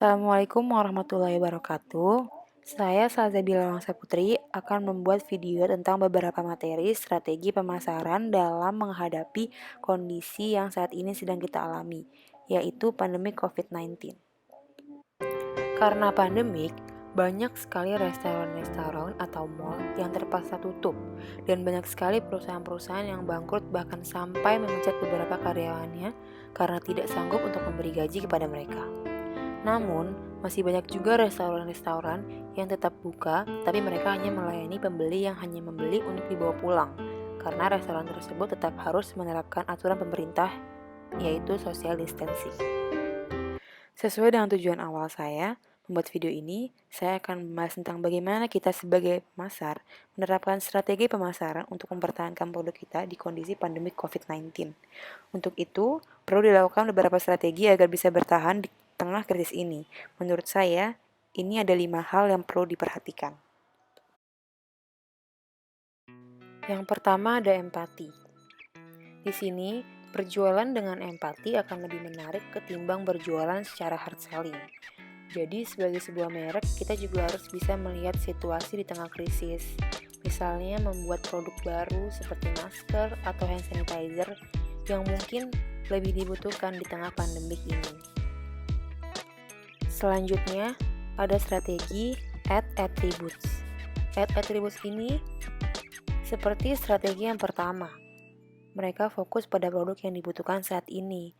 Assalamualaikum warahmatullahi wabarakatuh. Saya Salsabila Wangsa Putri akan membuat video tentang beberapa materi strategi pemasaran dalam menghadapi kondisi yang saat ini sedang kita alami, yaitu pandemi COVID-19. Karena pandemik, banyak sekali restoran-restoran atau mall yang terpaksa tutup, dan banyak sekali perusahaan-perusahaan yang bangkrut bahkan sampai memecat beberapa karyawannya karena tidak sanggup untuk memberi gaji kepada mereka. Namun, masih banyak juga restoran-restoran yang tetap buka, tapi mereka hanya melayani pembeli yang hanya membeli untuk dibawa pulang, karena restoran tersebut tetap harus menerapkan aturan pemerintah, yaitu social distancing. Sesuai dengan tujuan awal saya membuat video ini, saya akan membahas tentang bagaimana kita sebagai pemasar menerapkan strategi pemasaran untuk mempertahankan produk kita di kondisi pandemi COVID-19. Untuk itu, perlu dilakukan beberapa strategi agar bisa bertahan di tengah krisis ini. Menurut saya, ini ada 5 hal yang perlu diperhatikan. Yang pertama ada empati. Di sini, berjualan dengan empati akan lebih menarik ketimbang berjualan secara hard selling. Jadi, sebagai sebuah merek, kita juga harus bisa melihat situasi di tengah krisis. Misalnya, membuat produk baru seperti masker atau hand sanitizer yang mungkin lebih dibutuhkan di tengah pandemik ini. Selanjutnya, ada strategi add attributes. Add attributes ini seperti strategi yang pertama. Mereka fokus pada produk yang dibutuhkan saat ini.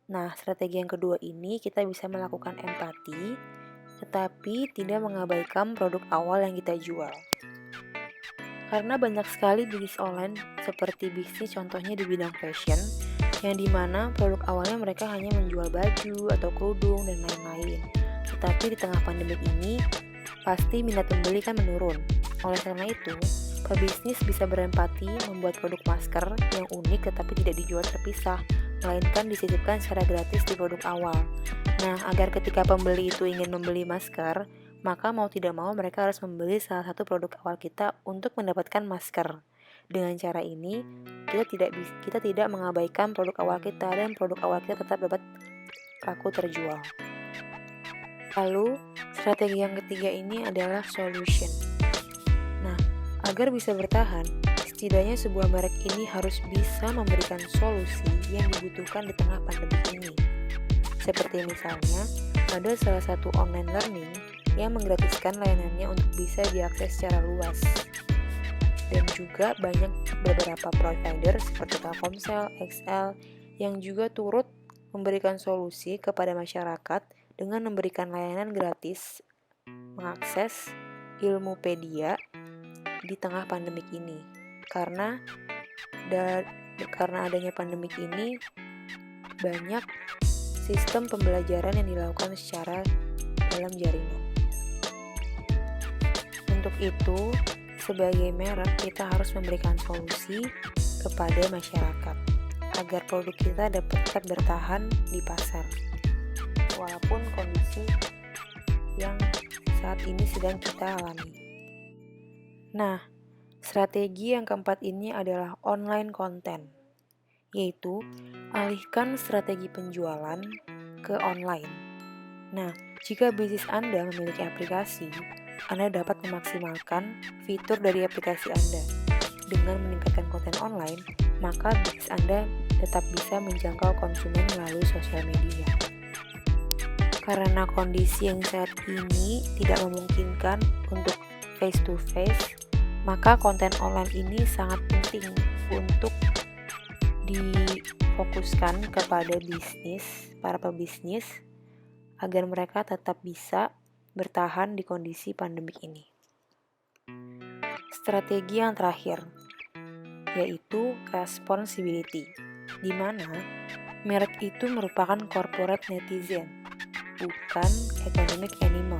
Nah, strategi yang kedua ini kita bisa melakukan empati, tetapi tidak mengabaikan produk awal yang kita jual. Karena banyak sekali bisnis online seperti bisnis contohnya di bidang fashion, yang dimana produk awalnya mereka hanya menjual baju atau kerudung dan lain-lain. Tetapi di tengah pandemi ini, pasti minat pembeli kan menurun. Oleh karena itu, pebisnis bisa berempati membuat produk masker yang unik tetapi tidak dijual terpisah, melainkan disisipkan secara gratis di produk awal. Nah, agar ketika pembeli itu ingin membeli masker, maka mau tidak mau mereka harus membeli salah satu produk awal kita untuk mendapatkan masker. Dengan cara ini, kita tidak mengabaikan produk awal kita dan produk awal kita tetap dapat laku terjual. Lalu, strategi yang ketiga ini adalah solution. Nah, agar bisa bertahan, setidaknya sebuah merek ini harus bisa memberikan solusi yang dibutuhkan di tengah pandemi ini. Seperti misalnya, ada salah satu online learning yang menggratiskan layanannya untuk bisa diakses secara luas. Dan juga banyak beberapa provider seperti Telkomsel, XL yang juga turut memberikan solusi kepada masyarakat dengan memberikan layanan gratis mengakses Ilmupedia di tengah pandemik ini. Karena adanya pandemik ini, banyak sistem pembelajaran yang dilakukan secara dalam jaringan. Untuk itu, sebagai merek kita harus memberikan solusi kepada masyarakat agar produk kita dapat tetap bertahan di pasar walaupun kondisi yang saat ini sedang kita alami. Nah, strategi yang keempat ini adalah online content, yaitu alihkan strategi penjualan ke online. Nah, jika bisnis Anda memiliki aplikasi, Anda dapat memaksimalkan fitur dari aplikasi Anda. Dengan meningkatkan konten online, maka bisnis Anda tetap bisa menjangkau konsumen melalui sosial media. Karena kondisi yang saat ini tidak memungkinkan untuk face to face, maka konten online ini sangat penting untuk difokuskan kepada para pebisnis agar mereka tetap bisa bertahan di kondisi pandemik ini. Strategi yang terakhir yaitu responsibility, di mana merek itu merupakan corporate netizen, bukan economic animal.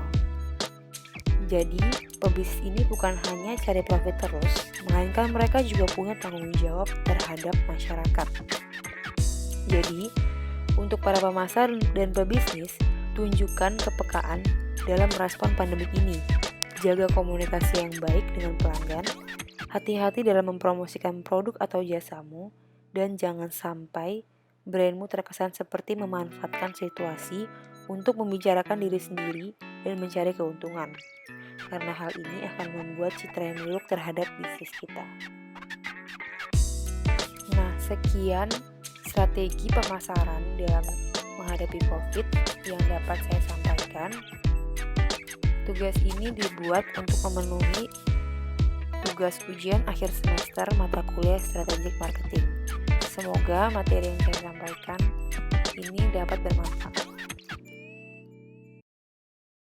Jadi, pebisnis ini bukan hanya cari profit terus, melainkan mereka juga punya tanggung jawab terhadap masyarakat. Jadi, untuk para pemasar dan pebisnis, tunjukkan kepekaan dalam merespon pandemik ini. Jaga komunikasi yang baik dengan pelanggan, hati-hati dalam mempromosikan produk atau jasamu, dan jangan sampai brandmu terkesan seperti memanfaatkan situasi untuk membicarakan diri sendiri dan mencari keuntungan, karena hal ini akan membuat citra yang buruk terhadap bisnis kita. Nah, sekian strategi pemasaran dalam menghadapi COVID yang dapat saya sampaikan. Tugas ini dibuat untuk memenuhi tugas ujian akhir semester mata kuliah strategic marketing. Semoga materi yang saya sampaikan ini dapat bermanfaat.